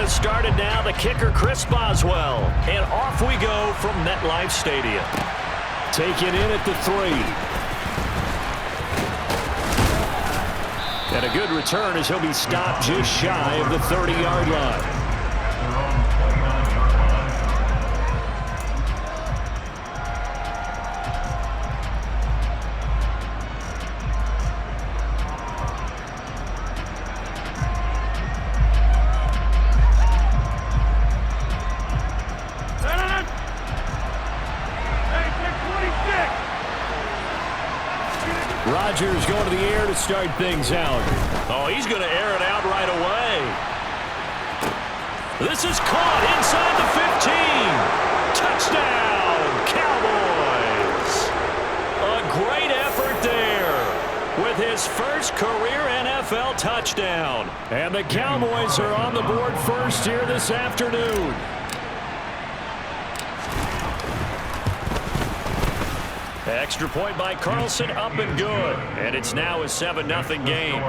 has started now. The kicker, Chris Boswell. And off we go from MetLife Stadium. Taken in at the 3. And a good return as he'll be stopped just shy of the 30-yard line. Rodgers going to the air to start things out. Oh, he's going to air it out right away. This is caught inside the 15. Touchdown, Cowboys. A great effort there with his first career NFL touchdown. And the Cowboys are on the board first here this afternoon. Extra point by Carlson, up and good. And it's now a 7-0 game.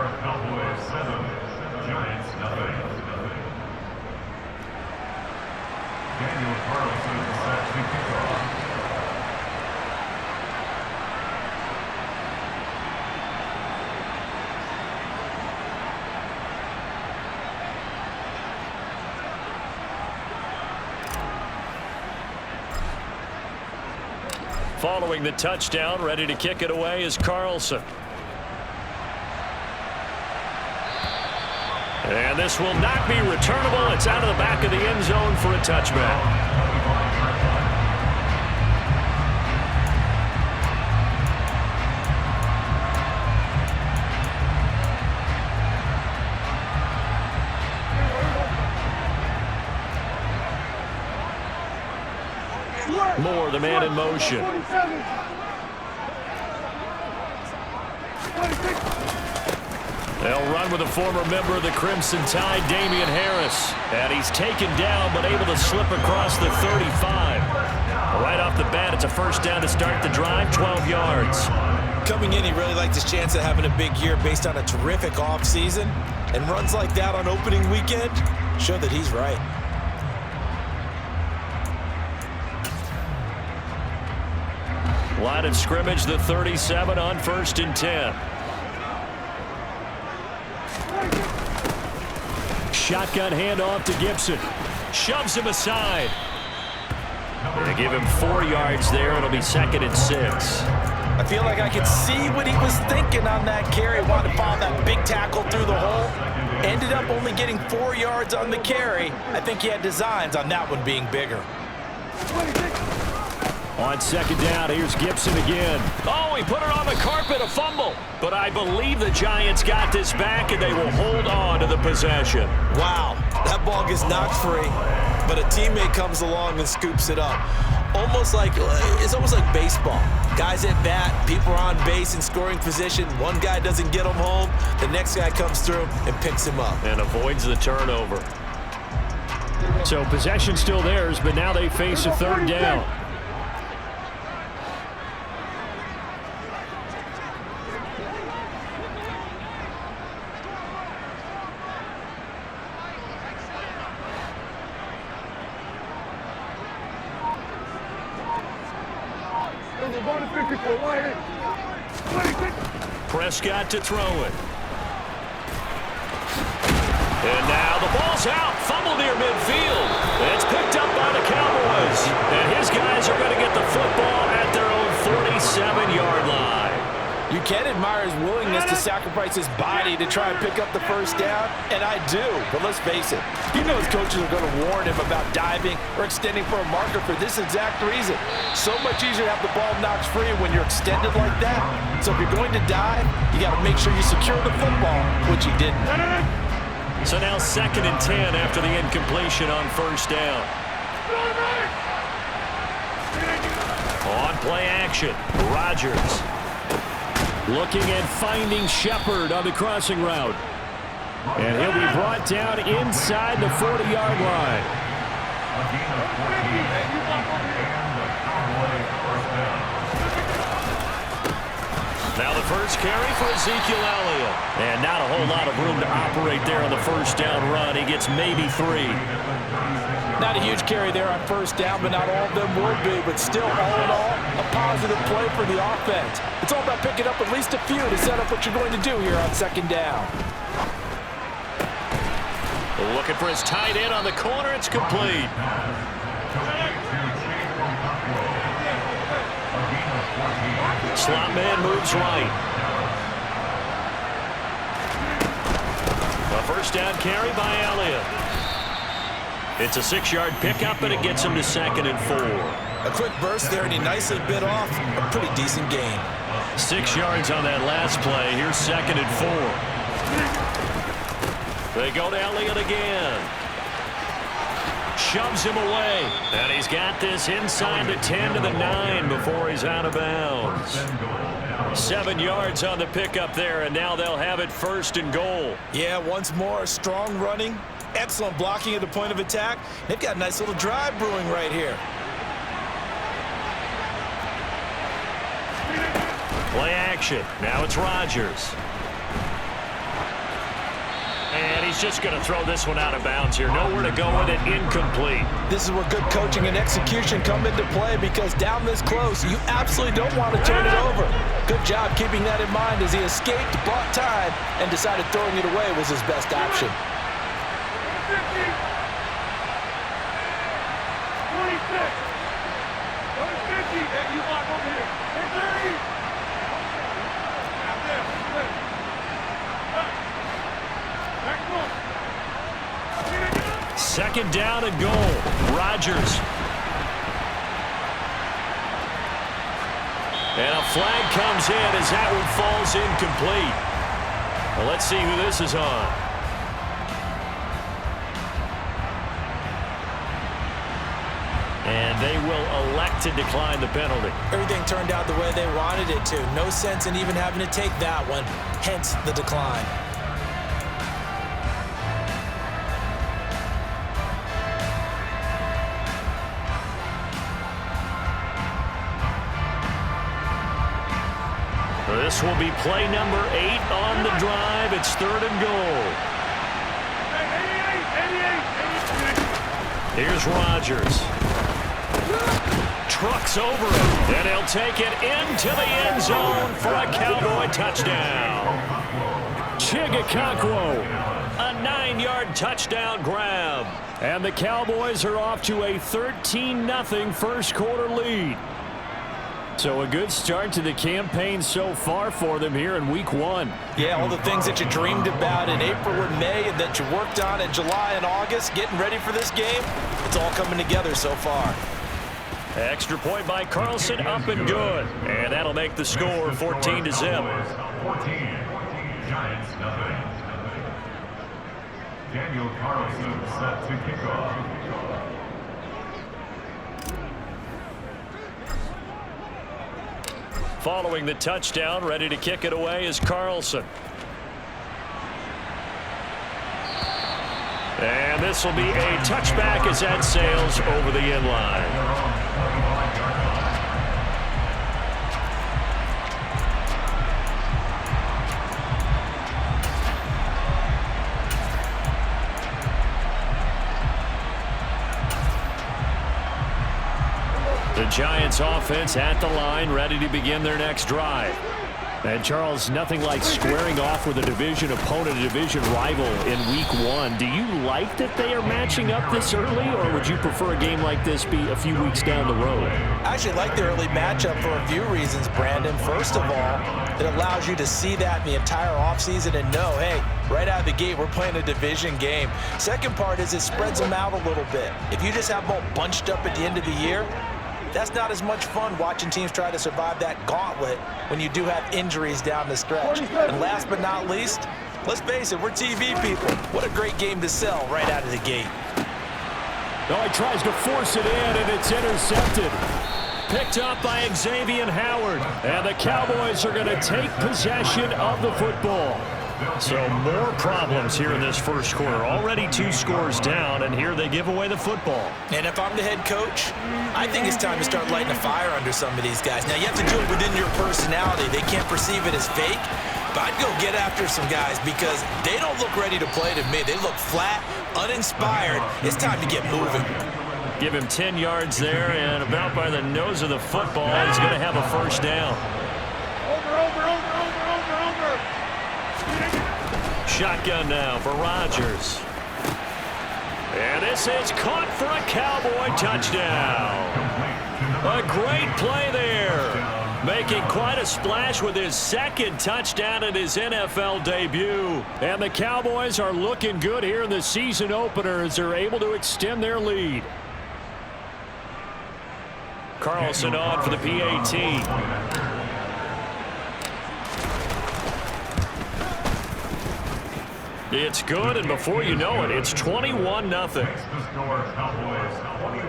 Following the touchdown, ready to kick it away is Carlson. And this will not be returnable. It's out of the back of the end zone for a touchback. Moore, the man in motion. They'll run with a former member of the Crimson Tide, Damian Harris. And he's taken down, but able to slip across the 35. Right off the bat, it's a first down to start the drive, 12 yards. Coming in, he really liked his chance of having a big year based on a terrific offseason. And runs like that on opening weekend show that he's right. Line of scrimmage, the 37 on 1st and 10. Shotgun handoff to Gibson. Shoves him aside. They give him 4 yards there. It'll be 2nd and 6. I feel like I could see what he was thinking on that carry. Wanted to follow that big tackle through the hole. Ended up only getting 4 yards on the carry. I think he had designs on that one being bigger. On 2nd down, here's Gibson again. Oh, he put it on the carpet, a fumble. But I believe the Giants got this back, and they will hold on to the possession. Wow, that ball gets knocked free, but a teammate comes along and scoops it up. It's almost like baseball. Guys at bat, people are on base in scoring position. One guy doesn't get him home. The next guy comes through and picks him up. And avoids the turnover. So possession still theirs, but now they face a 3rd down. Prescott to throw it. And now the ball's out. Fumble near midfield. It's picked up by the Cowboys. And his guys are going to get the football at their own 47-yard line. You can admire his willingness to sacrifice his body to try and pick up the first down, and I do, but let's face it. He knows coaches are going to warn him about diving or extending for a marker for this exact reason. So much easier to have the ball knocked free when you're extended like that. So if you're going to dive, you got to make sure you secure the football, which he didn't. So now 2nd and 10 after the incompletion on 1st down. On play action, Rodgers. Looking at finding Shepard on the crossing route. And he'll be brought down inside the 40-yard line. Now the first carry for Ezekiel Elliott. And not a whole lot of room to operate there on the first down run. He gets maybe 3. Not a huge carry there on first down, but not all of them will be. But still, all in all, a positive play for the offense. It's all about picking up at least a few to set up what you're going to do here on second down. Looking for his tight end on the corner. It's complete. Slot man moves right. A first down carry by Elliott. It's a 6-yard pickup, and it gets him to 2nd and 4. A quick burst there, and he nicely bit off a pretty decent gain. 6 yards on that last play. Here's 2nd and 4. They go to Elliott again. Shoves him away. And he's got this inside the 10 to the 9 before he's out of bounds. 7 yards on the pickup there, and now they'll have it 1st and goal. Yeah, once more, strong running, excellent blocking at the point of attack. They've got a nice little drive brewing right here. Play action. Now it's Rodgers. And he's just going to throw this one out of bounds here. Nowhere to go with it. Incomplete. This is where good coaching and execution come into play, because down this close, you absolutely don't want to turn it over. Good job keeping that in mind as he escaped, bought time, and decided throwing it away was his best option. 2nd down and goal. Rodgers. And a flag comes in as that one falls incomplete. Well, let's see who this is on. And they will elect to decline the penalty. Everything turned out the way they wanted it to. No sense in even having to take that one, hence the decline. This will be play number 8 on the drive. It's 3rd and goal. Here's Rodgers. Trucks over it, and he'll take it into the end zone for a Cowboy touchdown. Chigakakwo, a 9-yard touchdown grab. And the Cowboys are off to a 13-0 first quarter lead. So a good start to the campaign so far for them here in week 1. Yeah, all the things that you dreamed about in April and May and that you worked on in July and August, getting ready for this game, it's all coming together so far. Extra point by Carlson, up and good. And that'll make the score 14-0. 14, Giants nothing. Daniel Carlson set to kick off. Following the touchdown, ready to kick it away is Carlson. And this will be a touchback as that sails over the end line. The Giants offense at the line, ready to begin their next drive. And Charles, nothing like squaring off with a division opponent, a division rival in week 1. Do you like that they are matching up this early, or would you prefer a game like this be a few weeks down the road? I actually like the early matchup for a few reasons, Brandon. First of all, it allows you to see that in the entire offseason and know, hey, right out of the gate, we're playing a division game. Second part is it spreads them out a little bit. If you just have them all bunched up at the end of the year, that's not as much fun watching teams try to survive that gauntlet when you do have injuries down the stretch. And last but not least, let's face it, we're TV people. What a great game to sell right out of the gate. Oh, he tries to force it in, and it's intercepted. Picked up by Xavier Howard. And the Cowboys are going to take possession of the football. So more problems here in this first quarter. Already 2 scores down, and here they give away the football. And if I'm the head coach, I think it's time to start lighting a fire under some of these guys. Now, you have to do it within your personality. They can't perceive it as fake. But I'd go get after some guys because they don't look ready to play to me. They look flat, uninspired. It's time to get moving. Give him 10 yards there, and about by the nose of the football, he's going to have a first down. Shotgun now for Rodgers. And this is caught for a Cowboy touchdown. A great play there. Making quite a splash with his 2nd touchdown in his NFL debut. And the Cowboys are looking good here in the season opener as they're able to extend their lead. Carlson on for the PAT. It's good, and before you know it, it's 21-0. The score, Cowboys 21,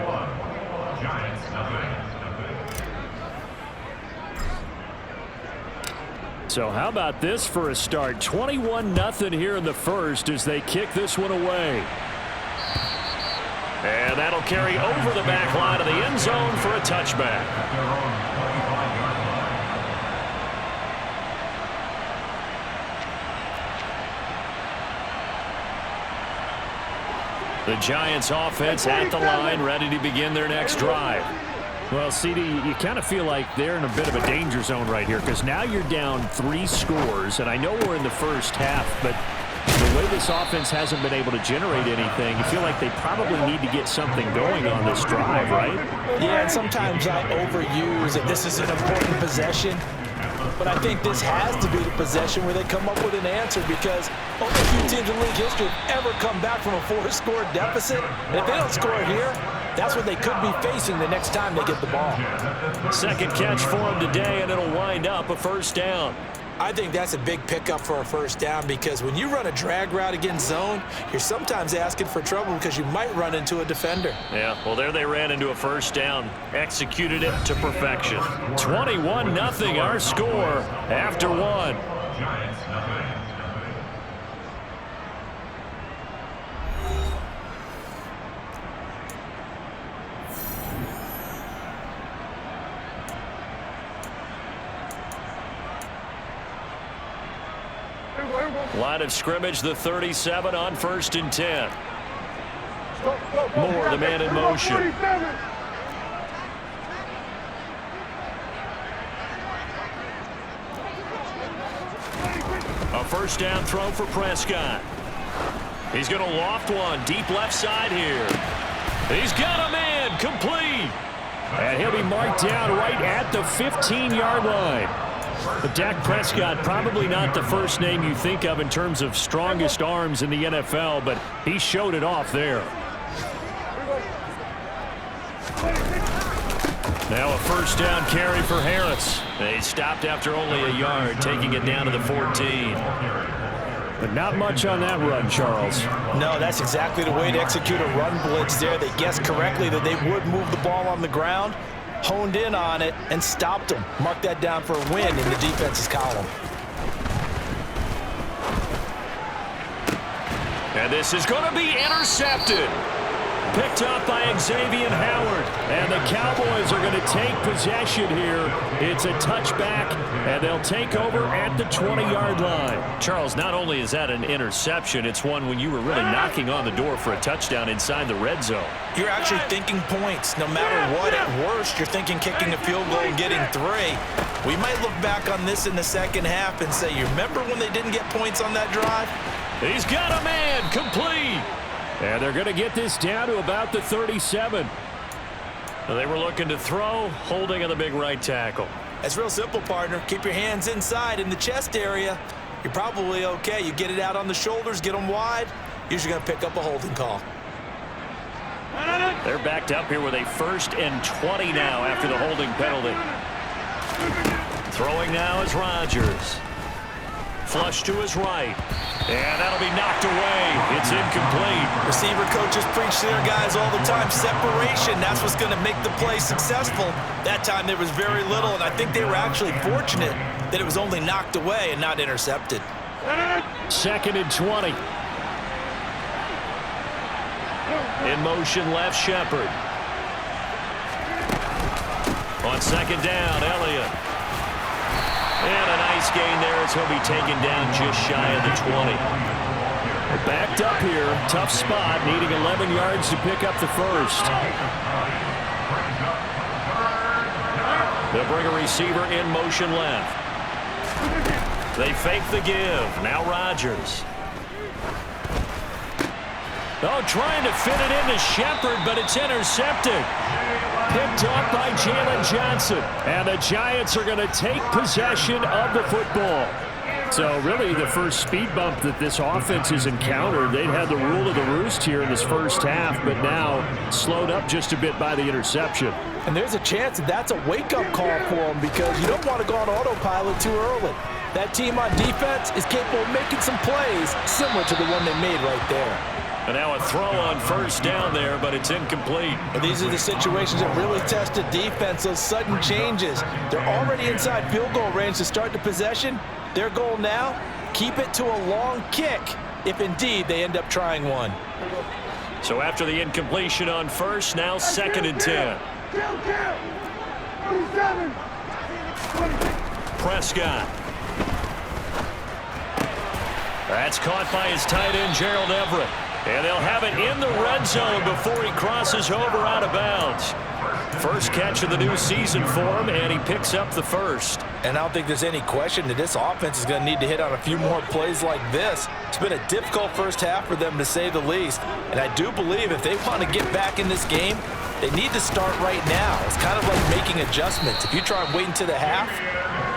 Giants 0. So how about this for a start? 21-0 here in the first as they kick this one away. And that'll carry over the back line of the end zone for a touchback. The Giants offense at the line, ready to begin their next drive. Well, CD, you kind of feel like they're in a bit of a danger zone right here because now you're down 3 scores, and I know we're in the first half, but the way this offense hasn't been able to generate anything, you feel like they probably need to get something going on this drive, right? Yeah, and sometimes I overuse that this is an important possession. But I think this has to be the possession where they come up with an answer because only a few teams in league history have ever come back from a 4-score deficit. And if they don't score here, that's what they could be facing the next time they get the ball. 2nd catch for him today, and it'll wind up a first down. I think that's a big pickup for a first down because when you run a drag route against zone, you're sometimes asking for trouble because you might run into a defender. Yeah, well, there they ran into a first down. Executed it to perfection. 21-0 our score after 1. Giants 0. Line of scrimmage, the 37 on 1st and 10. Moore, the man in motion. A first down throw for Prescott. He's going to loft one deep left side here. He's got a man complete. And he'll be marked down right at the 15-yard line. But Dak Prescott, probably not the first name you think of in terms of strongest arms in the NFL, but he showed it off there. Now a first down carry for Harris. He stopped after only a yard, taking it down to the 14. But not much on that run, Charles. No, that's exactly the way to execute a run blitz there. They guessed correctly that they would move the ball on the ground, honed in on it, and stopped him. Mark that down for a win in the defense's column. And this is going to be intercepted. Picked up by Xavier Howard. And the Cowboys are going to take possession here. It's a touchback, and they'll take over at the 20-yard line. Charles, not only is that an interception, it's one when you were really knocking on the door for a touchdown inside the red zone. You're actually thinking points. No matter what, at worst, you're thinking kicking a field goal and getting 3. We might look back on this in the second half and say, you remember when they didn't get points on that drive? He's got a man complete. And they're going to get this down to about the 37. They were looking to throw, holding on the big right tackle. It's real simple, partner. Keep your hands inside in the chest area. You're probably okay. You get it out on the shoulders, get them wide. Usually going to pick up a holding call. They're backed up here with a 1st and 20 now after the holding penalty. Throwing now is Rodgers. Flush to his right. And that'll be knocked away. It's incomplete. Receiver coaches preach to their guys all the time. Separation, that's what's going to make the play successful. That time there was very little, and I think they were actually fortunate that it was only knocked away and not intercepted. 2nd and 20. In motion left, Shepard. On 2nd down, Elliott. And a nice gain there as he'll be taken down just shy of the 20. Backed up here, tough spot, needing 11 yards to pick up the first. They'll bring a receiver in motion left. They fake the give. Now Rodgers. Oh, trying to fit it into Shepard, but it's intercepted. Picked up by Jalen Johnson. And the Giants are going to take possession of the football. So really the first speed bump that this offense has encountered. They'd had the rule of the roost here in this first half, but now slowed up just a bit by the interception. And there's a chance that that's a wake-up call for them because you don't want to go on autopilot too early. That team on defense is capable of making some plays similar to the one they made right there. And now a throw on first down there, but it's incomplete. And these are the situations that really test the defense, those sudden changes. They're already inside field goal range to start the possession. Their goal now, keep it to a long kick, if indeed they end up trying one. So after the incompletion on first, now 2nd and 10. Prescott. That's caught by his tight end, Gerald Everett. And they'll have it in the red zone before he crosses over out of bounds. First catch of the new season for him, and he picks up the first. And I don't think there's any question that this offense is going to need to hit on a few more plays like this. It's been a difficult first half for them, to say the least. And I do believe if they want to get back in this game, they need to start right now. It's kind of like making adjustments. If you try and wait until the half,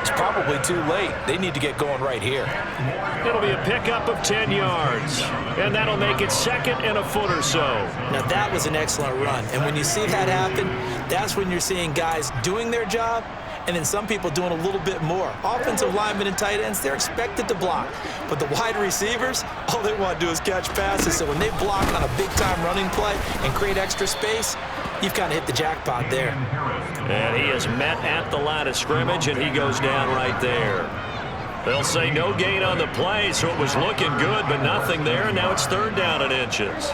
it's probably too late. They need to get going right here. It'll be a pickup of 10 yards. And that'll make it 2nd and a foot or so. Now that was an excellent run. And when you see that happen, that's when you're seeing guys doing their job and then some people doing a little bit more. Offensive linemen and tight ends, they're expected to block. But the wide receivers, all they want to do is catch passes. So when they block on a big-time running play and create extra space, you've kind of hit the jackpot there. And he is met at the line of scrimmage, and he goes down right there. They'll say no gain on the play, so it was looking good, but nothing there, and now it's 3rd down and inches.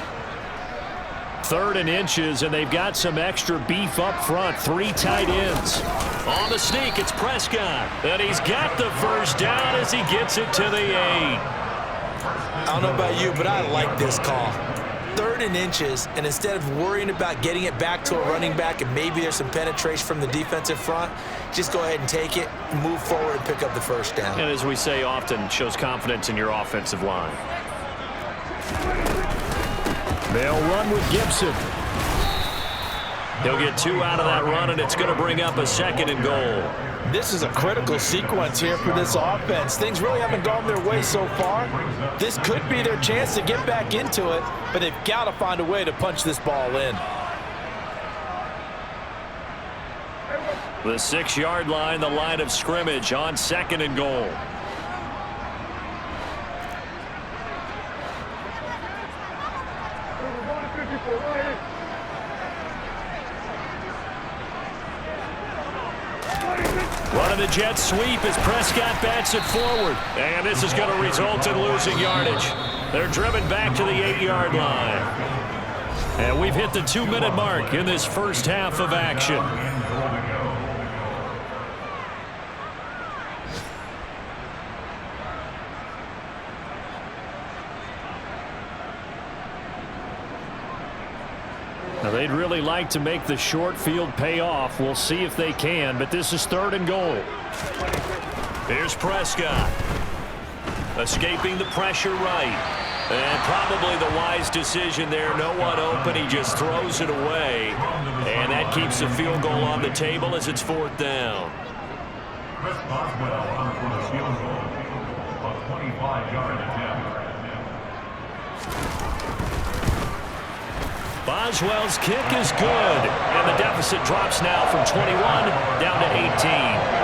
3rd and inches, and they've got some extra beef up front. 3 tight ends. On the sneak, it's Prescott. And he's got the first down as he gets it to the 8. I don't know about you, but I like this call. 3rd and inches, and instead of worrying about getting it back to a running back and maybe there's some penetration from the defensive front, just go ahead and take it, move forward, and pick up the first down. And as we say often, shows confidence in your offensive line. They'll run with Gibson. He'll get 2 out of that run, and it's going to bring up a 2nd and goal. This is a critical sequence here for this offense. Things really haven't gone their way so far. This could be their chance to get back into it, but they've got to find a way to punch this ball in. The 6-yard line, the line of scrimmage on 2nd and goal. Running the jet sweep as Prescott bats it forward. And this is going to result in losing yardage. They're driven back to the 8-yard line. And we've hit the 2-minute mark in this first half of action. Now they'd really like to make the short field pay off. We'll see if they can, but this is 3rd and goal. Here's Prescott. Escaping the pressure right. And probably the wise decision there. No one open. He just throws it away. And that keeps the field goal on the table as it's 4th down. Chris Boswell on for the field goal. A 25-yard attempt. Boswell's kick is good. And the deficit drops now from 21 down to 18.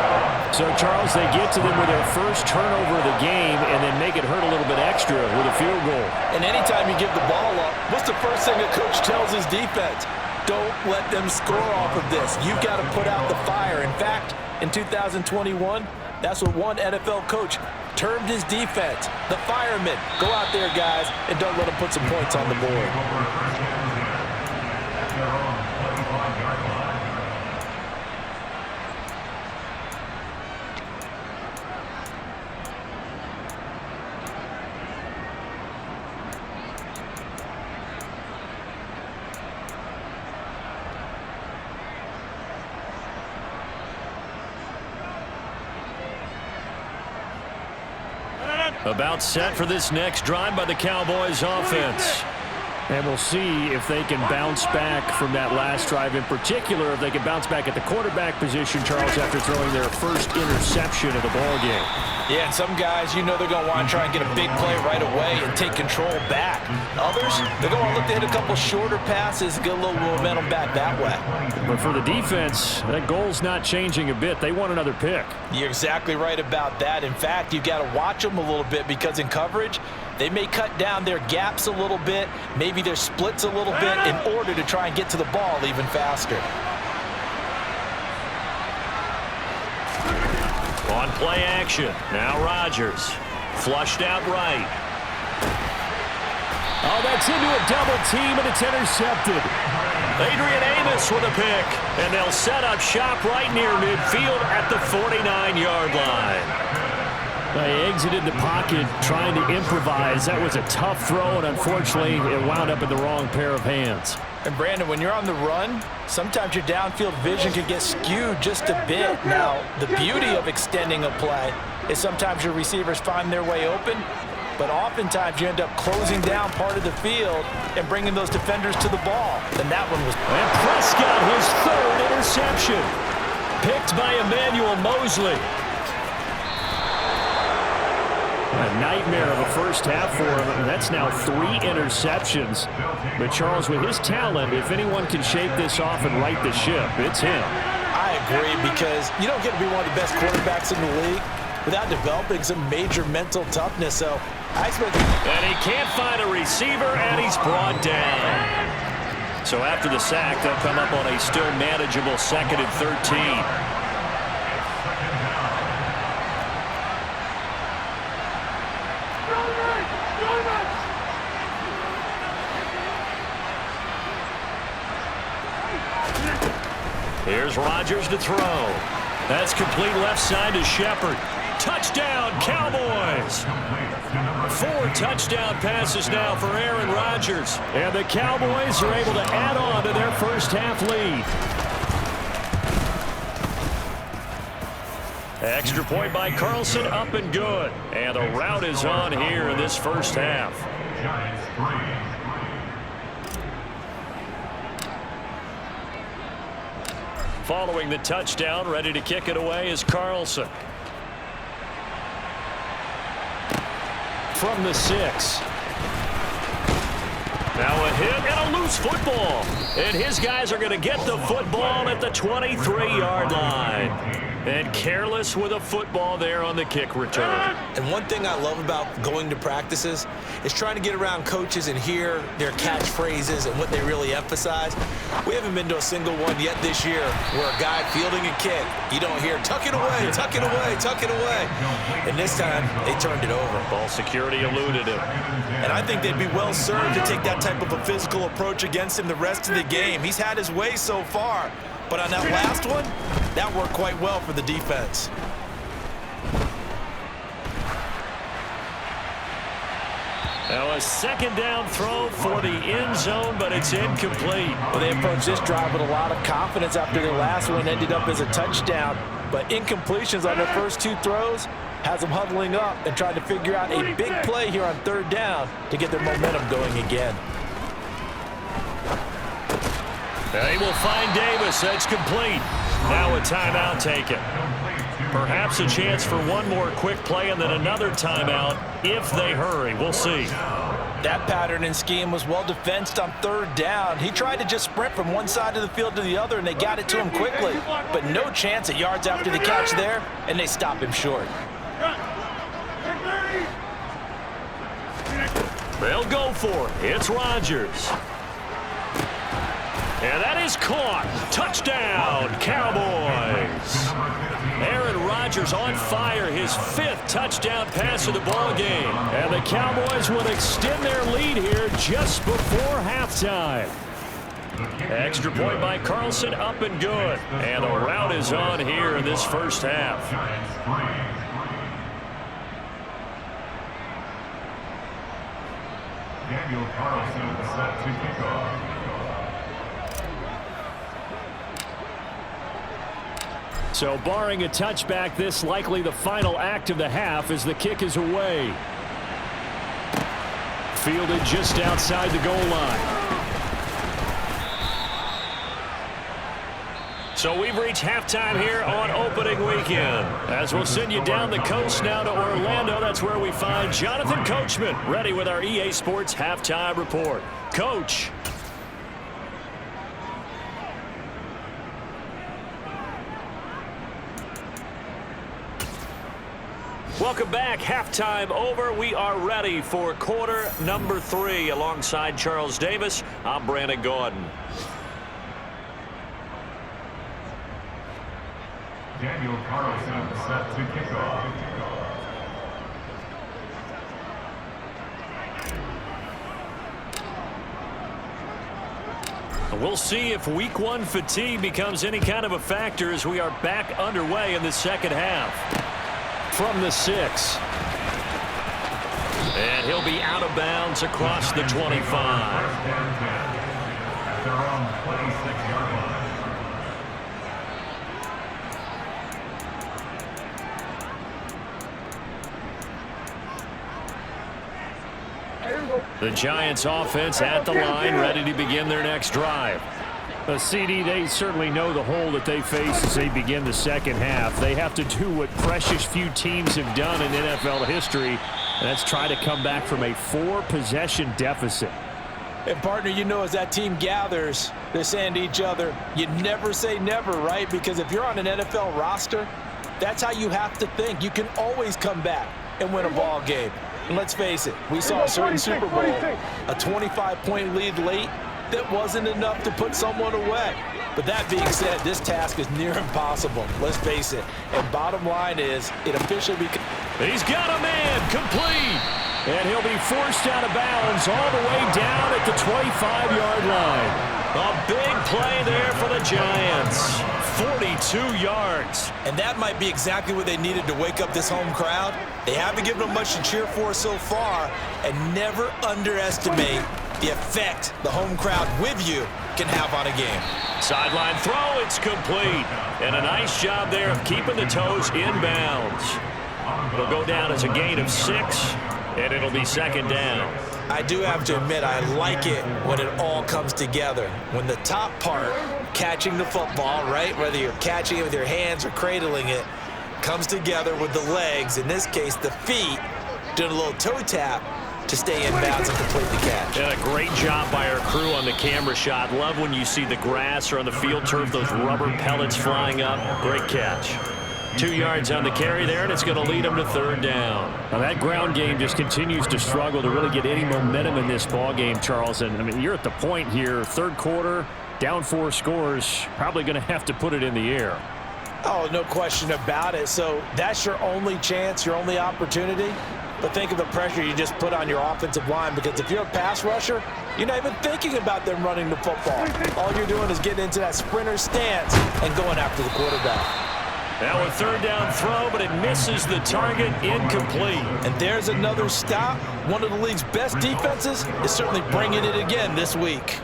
So, Charles, they get to them with their first turnover of the game and then make it hurt a little bit extra with a field goal. And anytime you give the ball up, what's the first thing a coach tells his defense? Don't let them score off of this. You've got to put out the fire. In fact, in 2021, that's what one NFL coach termed his defense, the firemen. Go out there, guys, and don't let them put some points on the board. About set for this next drive by the Cowboys offense. And we'll see if they can bounce back from that last drive, in particular, if they can bounce back at the quarterback position, Charles, after throwing their first interception of the ballgame. Yeah, and some guys, you know they're going to want to try and get a big play right away and take control back. Others, they're going to look to hit a couple shorter passes and get a little momentum back that way. But for the defense, that goal's not changing a bit. They want another pick. You're exactly right about that. In fact, you've got to watch them a little bit because in coverage, they may cut down their gaps a little bit, maybe their splits a little bit in order to try and get to the ball even faster. On play action, now Rodgers. Flushed out right. Oh, that's into a double team, and it's intercepted. Adrian Amos with a pick, and they'll set up shop right near midfield at the 49-yard line. They exited the pocket trying to improvise. That was a tough throw, and unfortunately, it wound up in the wrong pair of hands. And Brandon, when you're on the run, sometimes your downfield vision can get skewed just a bit. Now, the beauty of extending a play is sometimes your receivers find their way open, but oftentimes you end up closing down part of the field and bringing those defenders to the ball. And that one was... And Prescott, his third interception. Picked by Emmanuel Mosley. A nightmare of a first half for him, and that's now 3 interceptions. But Charles, with his talent, if anyone can shake this off and right the ship, it's him. I agree, because you don't get to be one of the best quarterbacks in the league without developing some major mental toughness. So I expect... And he can't find a receiver, and he's brought down. So after the sack, they'll come up on a still manageable 2nd and 13. Here's Rodgers to throw. That's complete left side to Shepard. Touchdown, Cowboys. 4 touchdown passes now for Aaron Rodgers. And the Cowboys are able to add on to their first half lead. Extra point by Carlson, up and good. And the route is on here in this first half. Giants 3. Following the touchdown, ready to kick it away is Carlson. From the 6. Now a hit and a loose football. And his guys are going to get the football at the 23-yard line. And careless with a football there on the kick return. And one thing I love about going to practices is trying to get around coaches and hear their catchphrases and what they really emphasize. We haven't been to a single one yet this year where a guy fielding a kick, you don't hear, tuck it away, tuck it away, tuck it away. And this time, they turned it over. Ball security eluded him. And I think they'd be well served to take that type of a physical approach against him the rest of the game. He's had his way so far. But on that last one, that worked quite well for the defense. Now a 2nd down throw for the end zone, but it's incomplete. Well, they approached this drive with a lot of confidence after their last one ended up as a touchdown. But incompletions on their first 2 throws has them huddling up and trying to figure out a big play here on 3rd down to get their momentum going again. They will find Davis. That's complete. Now a timeout taken. Perhaps a chance for one more quick play and then another timeout if they hurry. We'll see. That pattern and scheme was well defensed on 3rd down. He tried to just sprint from one side of the field to the other, and they got it to him quickly. But no chance at yards after the catch there, and they stop him short. They'll go for it. It's Rodgers. And that is caught. Touchdown, Cowboys. Aaron Rodgers Rodgers on fire, his 5th touchdown pass of the ball game. And the Cowboys would extend their lead here just before halftime. Extra point by Carlson, up and good. And the rout is on here in this first half. Daniel Carlson set to kick off. So barring a touchback, this likely the final act of the half as the kick is away. Fielded just outside the goal line. So we've reached halftime here on opening weekend. As we'll send you down the coast now to Orlando, that's where we find Jonathan Coachman, ready with our EA Sports halftime report. Coach. Welcome back. Halftime over. We are ready for quarter number 3. Alongside Charles Davis, I'm Brandon Gordon. Daniel Carlson set to kick off. We'll see if week 1 fatigue becomes any kind of a factor as we are back underway in the second half. From the 6. And he'll be out of bounds across the 25. They're on 26-yard line. The Giants offense at the line, ready to begin their next drive. CD, they certainly know the hole that they face as they begin the second half. They have to do what precious few teams have done in NFL history, and that's try to come back from a 4-possession deficit. And, partner, you know, as that team gathers, they're saying to each other, you never say never, right? Because if you're on an NFL roster, that's how you have to think. You can always come back and win a ball game. And let's face it, we saw a certain Super Bowl, a 25-point lead late, that wasn't enough to put someone away. But that being said, this task is near impossible. Let's face it. And bottom line is, it officially becomes... He's got a man, complete. And he'll be forced out of bounds all the way down at the 25-yard line. A big play there for the Giants. 42 yards. And that might be exactly what they needed to wake up this home crowd. They haven't given them much to cheer for so far, and never underestimate the effect the home crowd with you can have on a game. Sideline throw, it's complete. And a nice job there of keeping the toes in bounds. It'll go down as a gain of 6, and it'll be second down. I do have to admit, I like it when it all comes together. When the top part, catching the football, right, whether you're catching it with your hands or cradling it, comes together with the legs, in this case the feet, doing a little toe tap to stay in bounds and complete the catch. And a great job by our crew on the camera shot. Love when you see the grass or on the field turf, those rubber pellets flying up. Great catch. 2 yards on the carry there, and it's going to lead them to third down. Now that ground game just continues to struggle to really get any momentum in this ball game, Charles. And, I mean, you're at the point here, third quarter, down 4 scores, probably going to have to put it in the air. Oh, no question about it. So that's your only chance, your only opportunity. But think of the pressure you just put on your offensive line, because if you're a pass rusher, you're not even thinking about them running the football. All you're doing is getting into that sprinter stance and going after the quarterback. Now a third down throw, but it misses the target, incomplete. And there's another stop. One of the league's best defenses is certainly bringing it again this week.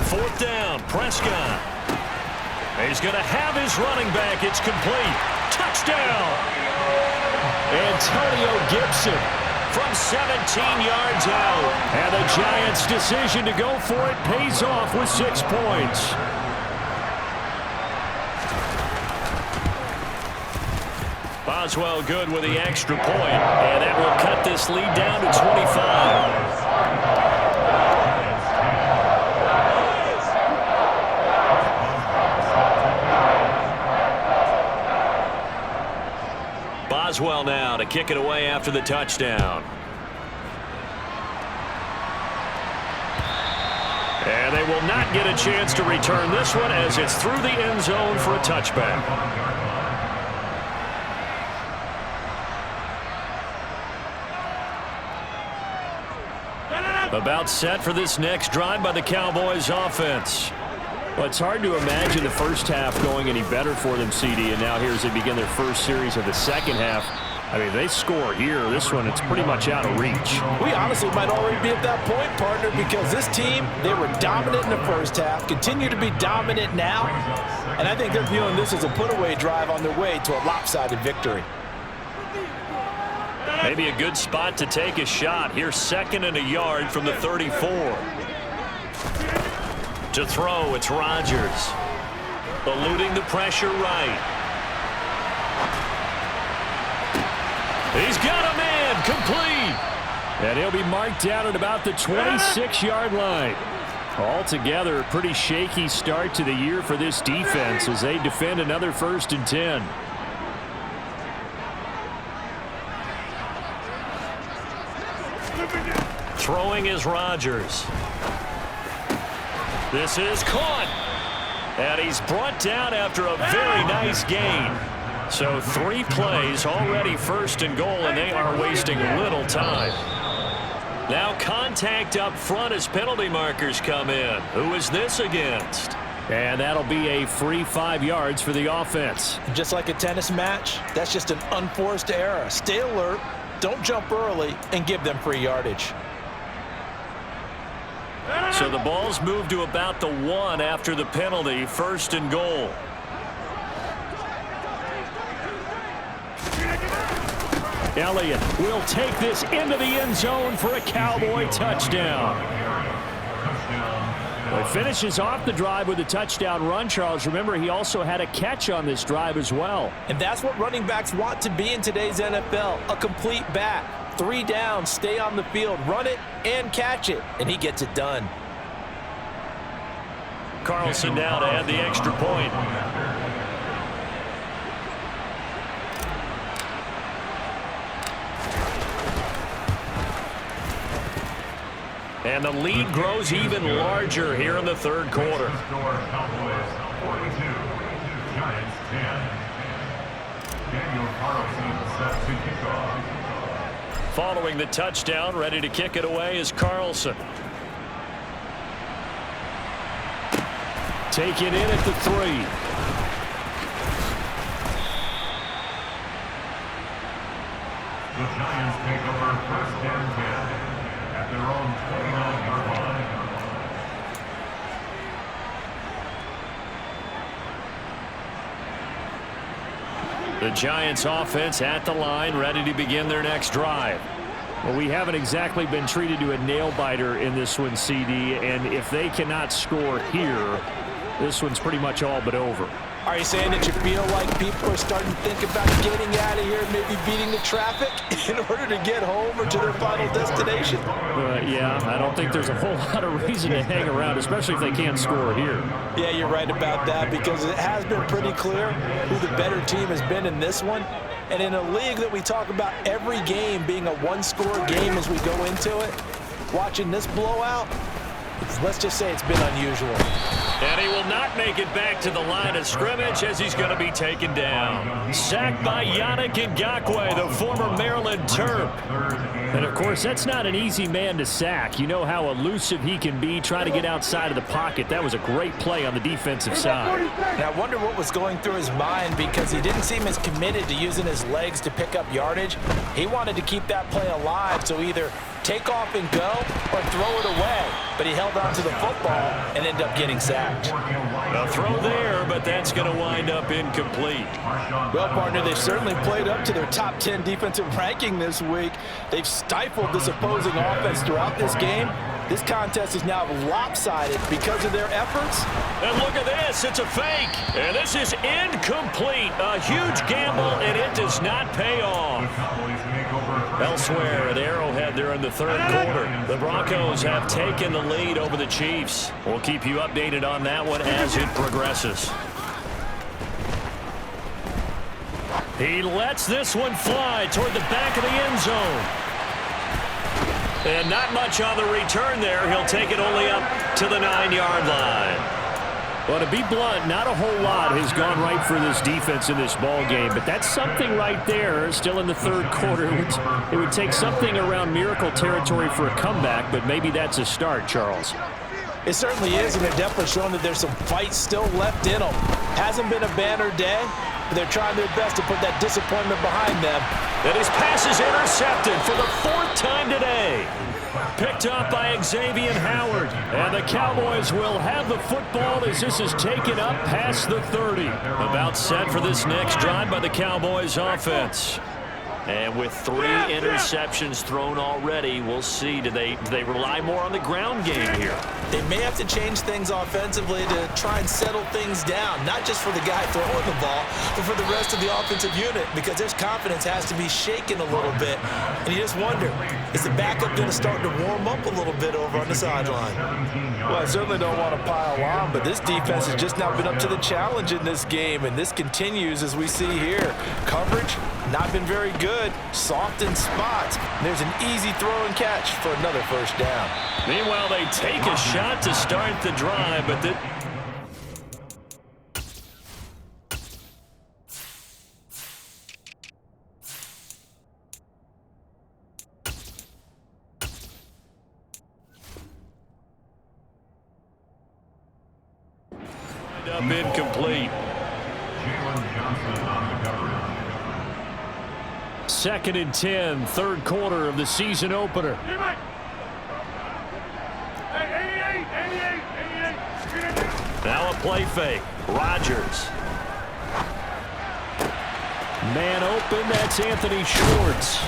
Fourth down, Prescott. He's going to have his running back. It's complete. Touchdown. Antonio Gibson from 17 yards out. And the Giants' decision to go for it pays off with 6 points. Boswell good with the extra point, and that will cut this lead down to 25. Boswell now to kick it away after the touchdown. And they will not get a chance to return this one as it's through the end zone for a touchback. About set for this next drive by the Cowboys offense. Well, it's hard to imagine the first half going any better for them, CD, and now here as they begin their first series of the second half. I mean, they score here. This one, it's pretty much out of reach. We honestly might already be at that point, partner, because this team, they were dominant in the first half, continue to be dominant now, and I think they're viewing this as a put-away drive on their way to a lopsided victory. Maybe a good spot to take a shot. Here's 2nd and a yard from the 34. To throw, it's Rodgers. Eluding the pressure right. He's got a man, complete. And he'll be marked down at about the 26-yard line. Altogether, a pretty shaky start to the year for this defense as they defend another 1st and 10. Throwing is Rodgers. This is caught. And he's brought down after a very nice gain. So 3 plays, already 1st and goal, and they are wasting little time. Now contact up front as penalty markers come in. Who is this against? And that'll be a free 5 yards for the offense. Just like a tennis match, that's just an unforced error. Stay alert, don't jump early, and give them free yardage. So the ball's moved to about the 1 after the penalty, 1st and goal. Elliott will take this into the end zone for a Cowboy touchdown. Well, he finishes off the drive with a touchdown run, Charles. Remember, he also had a catch on this drive as well. And that's what running backs want to be in today's NFL, a complete back. 3 downs, stay on the field, run it, and catch it, and he gets it done. Carlson now to add the extra point. And the lead grows even larger here in the 3rd quarter. Cowboys 42, Giants 10. Daniel Carlson set to kick off. Following the touchdown, ready to kick it away is Carlson. Taken in at the 3. The Giants take over 1st and 10 at their own 29-yard line. The Giants offense at the line, ready to begin their next drive. Well, we haven't exactly been treated to a nail-biter in this one, CD, and if they cannot score here, this one's pretty much all but over. Are you saying that you feel like people are starting to think about getting out of here and maybe beating the traffic in order to get home or to their final destination? Yeah, I don't think there's a whole lot of reason to hang around, especially if they can't score here. Yeah, you're right about that because it has been pretty clear who the better team has been in this one. And in a league that we talk about every game being a one-score game as we go into it, watching this blowout, let's just say it's been unusual. And he will not make it back to the line of scrimmage as he's going to be taken down. Sacked by Yannick Ngakoue, the former Maryland Terp. And, of course, that's not an easy man to sack. You know how elusive he can be, trying to get outside of the pocket. That was a great play on the defensive side. And I wonder what was going through his mind because he didn't seem as committed to using his legs to pick up yardage. He wanted to keep that play alive, so either take off and go or throw it away. But he held on to the football and ended up getting sacked. A throw there, but that's going to wind up incomplete. Well, partner, they've certainly played up to their top 10 defensive ranking this week. They've stifled this opposing offense throughout this game. This contest is now lopsided because of their efforts. And look at this. It's a fake. And this is incomplete. A huge gamble, and it does not pay off. Elsewhere at Arrowhead, they're in the 3rd quarter. The Broncos have taken the lead over the Chiefs. We'll keep you updated on that one as it progresses. He lets this one fly toward the back of the end zone. And not much on the return there. He'll take it only up to the 9-yard line. Well, to be blunt, not a whole lot has gone right for this defense in this ball game, but that's something right there. Still in the third quarter, it would take something around miracle territory for a comeback, but maybe that's a start, Charles. It certainly is, and they're definitely showing that there's some fight still left in them. Hasn't been a banner day, but they're trying their best to put that disappointment behind them. And his pass is intercepted for the 4th time today. Picked up by Xavier Howard. And the Cowboys will have the football as this is taken up past the 30. About set for this next drive by the Cowboys offense. And with 3 interceptions thrown already, we'll see. Do they rely more on the ground game here? They may have to change things offensively to try and settle things down, not just for the guy throwing the ball, but for the rest of the offensive unit, because their confidence has to be shaken a little bit. And you just wonder, is the backup going to start to warm up a little bit over on the sideline? Well, I certainly don't want to pile on, but this defense has just not been up to the challenge in this game, and this continues as we see here. Coverage, not been very good. Soft in spots. There's an easy throw and catch for another first down. Meanwhile, they take a shot to start the drive, but up incomplete. Second and 10, third quarter of the season opener. Now a play fake. Rodgers. Man open, that's Anthony Schwartz.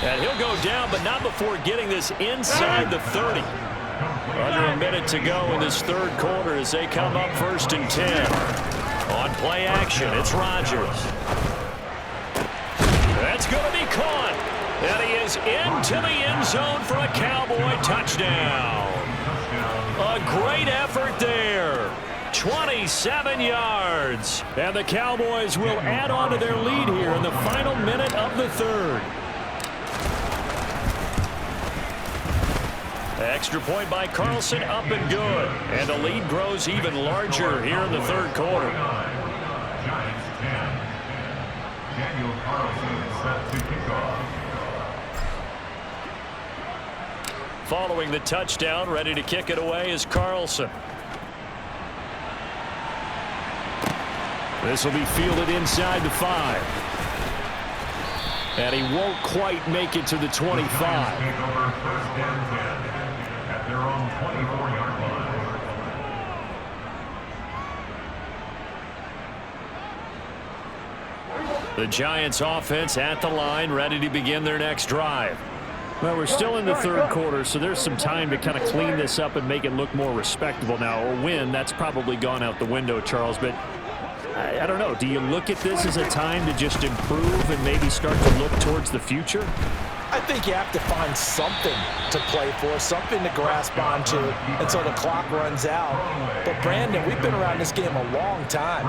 And he'll go down, but not before getting this inside the 30. Under a minute to go in this third quarter as they come up 1st and 10. On play action, it's Rodgers. That's going to be caught. And he is into the end zone for a Cowboy touchdown. A great effort there. 27 yards. And the Cowboys will add on to their lead here in the final minute of the third. Extra point by Carlson, up and good. And the lead grows even larger here in the third quarter. Giants 10. Daniel Carlson set to kick off. Following the touchdown, ready to kick it away is Carlson. This will be fielded inside the 5. And he won't quite make it to the 25. Take over 1st and 10 at their own 24-yard line. The Giants offense at the line, ready to begin their next drive. Well, we're still in the third quarter, so there's some time to kind of clean this up and make it look more respectable now. Or win, that's probably gone out the window, Charles. But I don't know. Do you look at this as a time to just improve and maybe start to look towards the future? I think you have to find something to play for, something to grasp onto until the clock runs out. But, Brandon, we've been around this game a long time.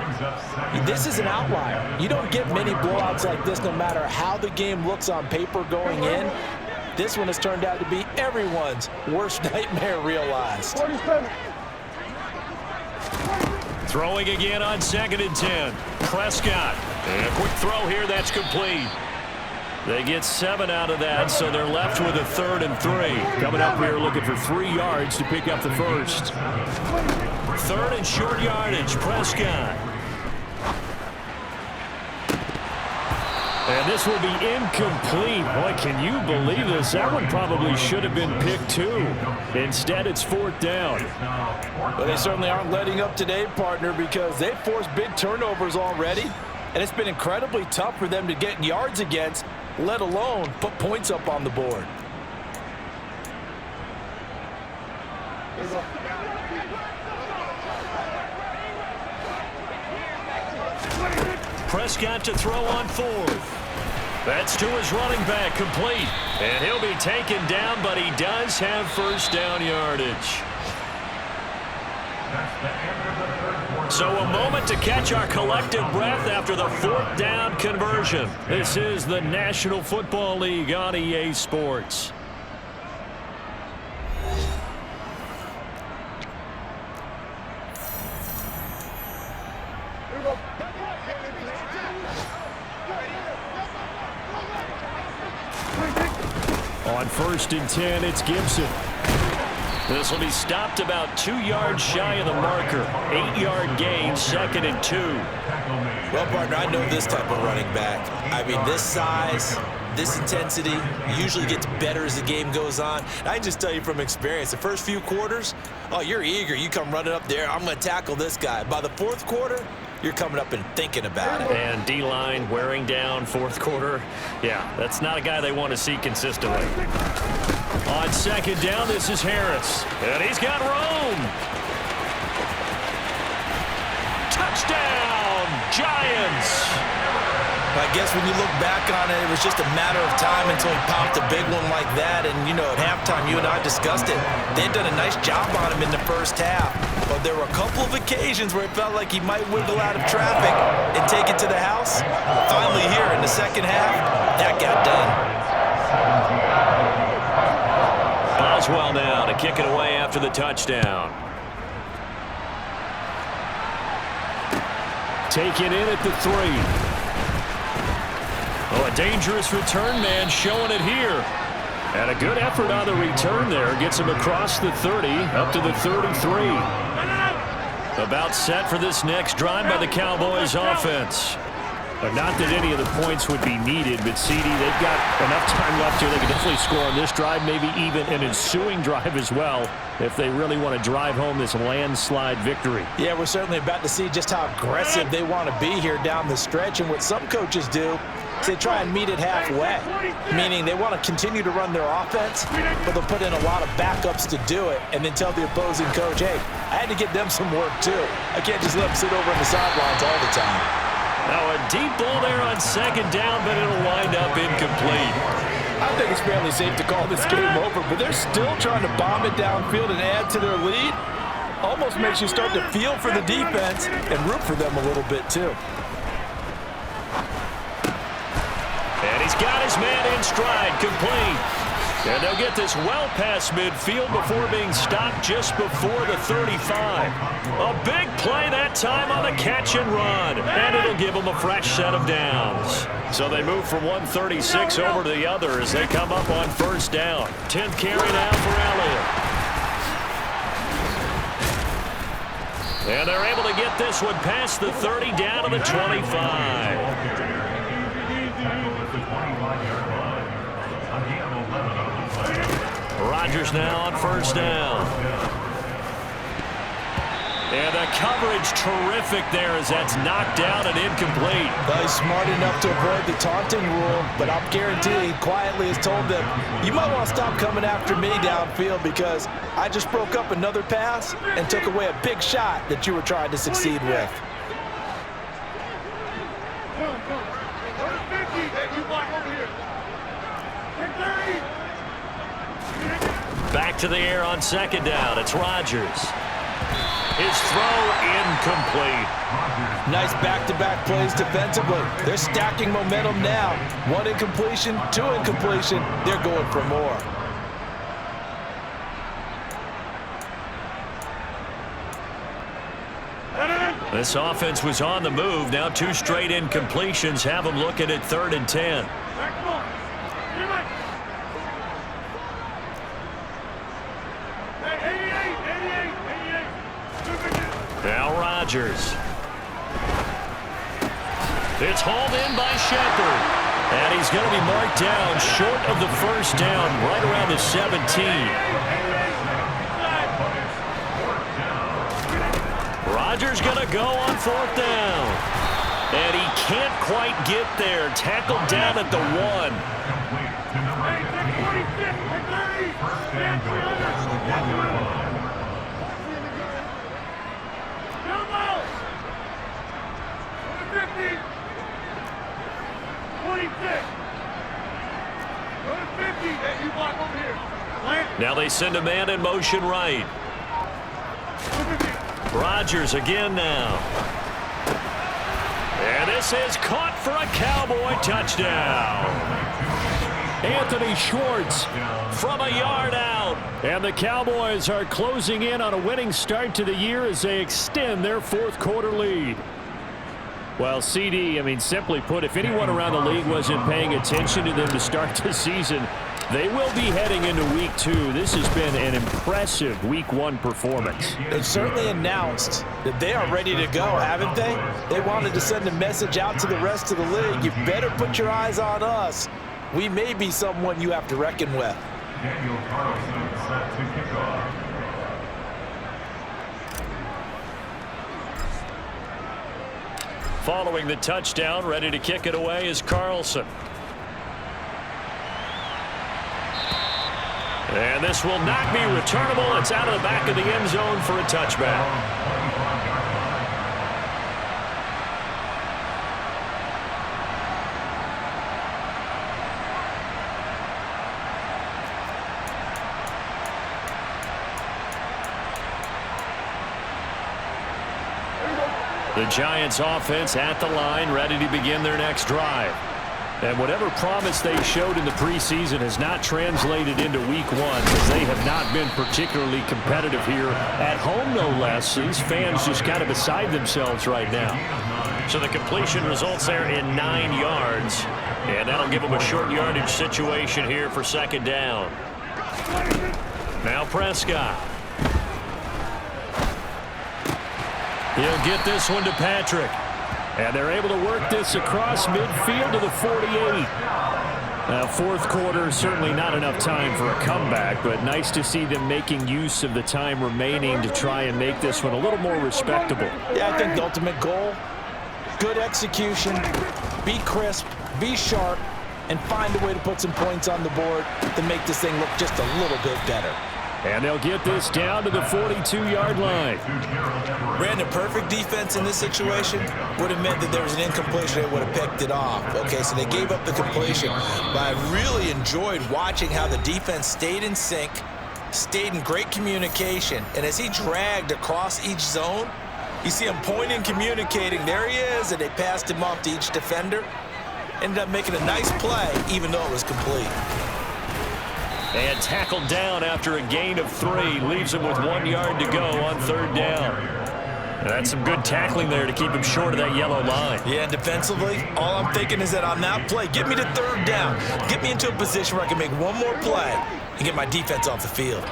This is an outlier. You don't get many blowouts like this no matter how the game looks on paper going in. This one has turned out to be everyone's worst nightmare realized. Throwing again on 2nd and 10. Prescott. And a quick throw here, that's complete. They get 7 out of that, so they're left with a 3rd and 3. Coming up here looking for 3 yards to pick up the first. 3rd and short yardage, Prescott. And this will be incomplete. Boy, can you believe this? That one probably should have been picked too. Instead, it's 4th down. But they certainly aren't letting up today, partner, because they've forced big turnovers already. And it's been incredibly tough for them to get yards against, let alone put points up on the board. Prescott to throw on 4th. That's to his running back, complete. And he'll be taken down, but he does have 1st down yardage. That's the end of the third quarter. So a moment to catch our collective breath after the fourth down conversion. This is the National Football League on EA Sports. On 1st and 10, it's Gibson. This will be stopped about 2 yards shy of the marker. 8-yard gain, 2nd and 2. Well, partner, I know this type of running back. I mean, this size, this intensity usually gets better as the game goes on. And I can just tell you from experience, the first few quarters, oh, you're eager. You come running up there, I'm going to tackle this guy. By the fourth quarter, you're coming up and thinking about it. And D-line wearing down fourth quarter. Yeah, that's not a guy they want to see consistently. On 2nd down, this is Harris. And he's got room. Touchdown, Giants. I guess when you look back on it, it was just a matter of time until he popped a big one like that. And, you know, at halftime, you and I discussed it. They'd done a nice job on him in the first half. But there were a couple of occasions where it felt like he might wiggle out of traffic and take it to the house. Finally here in the second half, that got done. Boswell now to kick it away after the touchdown. Taken in at the 3. Oh, a dangerous return man showing it here. And a good effort on the return there. Gets him across the 30, up to the 33. About set for this next drive by the Cowboys offense. But not that any of the points would be needed, but CD, they've got enough time left here. They can definitely score on this drive, maybe even an ensuing drive as well, if they really want to drive home this landslide victory. Yeah, we're certainly about to see just how aggressive they want to be here down the stretch. And what some coaches do is they try and meet it halfway, meaning they want to continue to run their offense, but they'll put in a lot of backups to do it and then tell the opposing coach, hey, I had to get them some work too. I can't just let them sit over on the sidelines all the time. Now a deep ball there on 2nd down, but it'll wind up incomplete. I think it's fairly safe to call this game over, but they're still trying to bomb it downfield and add to their lead. Almost makes you start to feel for the defense and root for them a little bit too. And he's got his man in stride, complete. And they'll get this well past midfield before being stopped just before the 35. A big play that time on the catch and run. And it'll give them a fresh set of downs. So they move from 136 over to the other as they come up on 1st down. 10th carry now for Elliott. And they're able to get this one past the 30 down to the 25. Rodgers now on 1st down. And the coverage terrific there as that's knocked down and incomplete. He's smart enough to avoid the taunting rule, but I'm guaranteed he quietly has told them, you might want to stop coming after me downfield because I just broke up another pass and took away a big shot that you were trying to succeed with. Back to the air on 2nd down. It's Rodgers. His throw incomplete. Nice back-to-back plays defensively. They're stacking momentum now. 1 incompletion, 2 incompletion. They're going for more. This offense was on the move. Now 2 straight incompletions have them looking at 3rd and 10. Now Rodgers. It's hauled in by Shepard. And he's going to be marked down short of the 1st down, right around the 17. Rodgers going to go on 4th down. And he can't quite get there. Tackled down at the 1. Now they send a man in motion right. Rodgers again now. And this is caught for a Cowboy touchdown. Anthony Schwartz from a yard out. And the Cowboys are closing in on a winning start to the year as they extend their fourth quarter lead. Well, CD, I mean, simply put, if anyone around the league wasn't paying attention to them to start the season, they will be heading into Week 2. This has been an impressive Week 1 performance. They've certainly announced that they are ready to go, haven't they? They wanted to send a message out to the rest of the league. You better put your eyes on us. We may be someone you have to reckon with. Daniel Carlson set to kick off. Following the touchdown, ready to kick it away is Carlson. And this will not be returnable. It's out of the back of the end zone for a touchback. The Giants offense at the line, ready to begin their next drive. And whatever promise they showed in the preseason has not translated into Week 1 as they have not been particularly competitive here at home, no less. These fans just kind of beside themselves right now. So the completion results there in 9 yards. And that'll give them a short yardage situation here for second down. Now Prescott. He'll get this one to Patrick. And they're able to work this across midfield to the 48. Fourth quarter, certainly not enough time for a comeback, but nice to see them making use of the time remaining to try and make this one a little more respectable. Yeah, I think the ultimate goal, good execution, be crisp, be sharp, and find a way to put some points on the board to make this thing look just a little bit better. And they'll get this down to the 42-yard line. Brandon, perfect defense in this situation would have meant that there was an incompletion. They would have picked it off. Okay, so they gave up the completion. But I really enjoyed watching how the defense stayed in sync, stayed in great communication. And as he dragged across each zone, you see him pointing, communicating. There he is, and they passed him off to each defender. Ended up making a nice play, even though it was complete. And tackled down after a gain of 3. Leaves him with 1 yard to go on third down. And that's some good tackling there to keep him short of that yellow line. Yeah, and defensively, all I'm thinking is that on that play, get me to third down. Get me into a position where I can make one more play and get my defense off the field.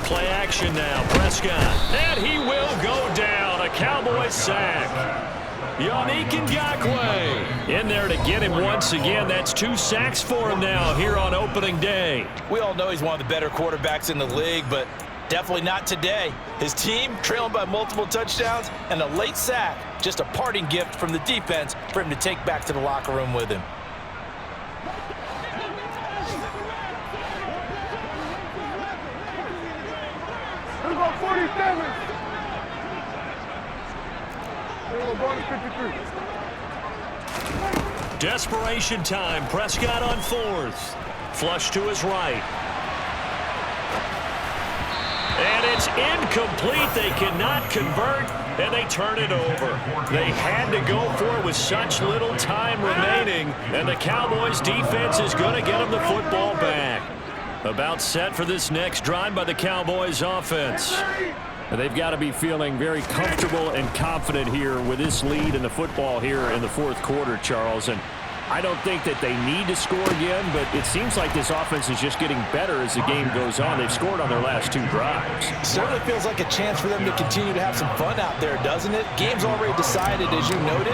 Play action now. Prescott. And he will go down. A Cowboy sack. Yannick Ngakoue in there to get him once again. That's 2 sacks for him now here on opening day. We all know he's one of the better quarterbacks in the league, but definitely not today. His team trailing by multiple touchdowns and a late sack, just a parting gift from the defense for him to take back to the locker room with him. Let's go 47. Desperation time. Prescott on 4th. Flush to his right. And it's incomplete. They cannot convert, and they turn it over. They had to go for it with such little time remaining, and the Cowboys defense is going to get them the football back. About set for this next drive by the Cowboys offense. And they've got to be feeling very comfortable and confident here with this lead in the football here in the fourth quarter, Charles. And I don't think that they need to score again, but it seems like this offense is just getting better as the game goes on. They've scored on their last 2 drives. Certainly feels like a chance for them to continue to have some fun out there, doesn't it? Game's already decided, as you noted,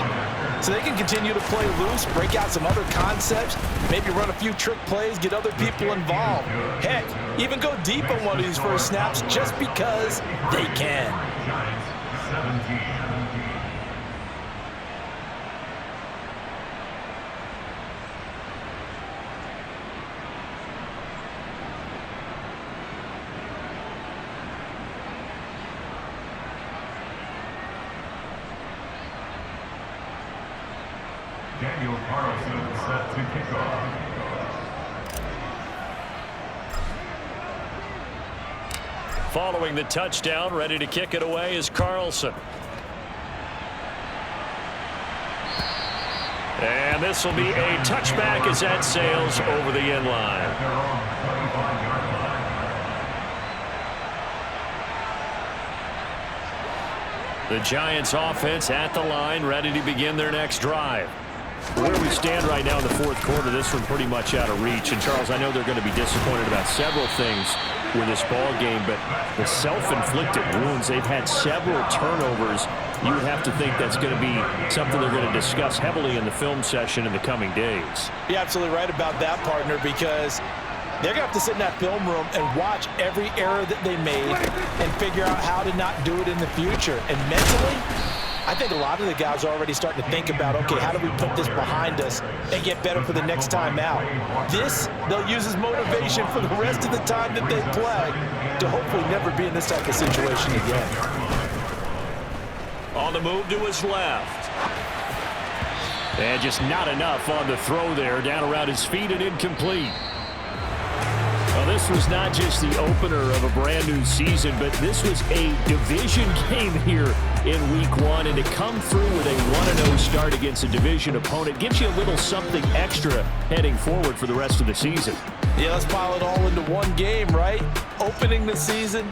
so they can continue to play loose, break out some other concepts, maybe run a few trick plays, get other people involved. Heck, even go deep on one of these first snaps just because they can. Giants 17. Daniel Carlson set to kick off. Following the touchdown, ready to kick it away is Carlson. And this will be a touchback as that sails over the end line. The Giants offense at the line, ready to begin their next drive. Where we stand right now in the fourth quarter, this one pretty much out of reach. And, Charles, I know they're going to be disappointed about several things with this ball game, but the self-inflicted wounds, they've had several turnovers. You would have to think that's going to be something they're going to discuss heavily in the film session in the coming days. You're absolutely right about that, partner, because they're going to have to sit in that film room and watch every error that they made and figure out how to not do it in the future. And mentally, I think a lot of the guys are already starting to think about, okay, how do we put this behind us and get better for the next time out? This, they'll use as motivation for the rest of the time that they play to hopefully never be in this type of situation again. On the move to his left. And just not enough on the throw there. Down around his feet and incomplete. Well, this was not just the opener of a brand new season, but this was a division game here in week one. And to come through with a 1-0 start against a division opponent gives you a little something extra heading forward for the rest of the season. Yeah, let's pile it all into one game, right? Opening the season.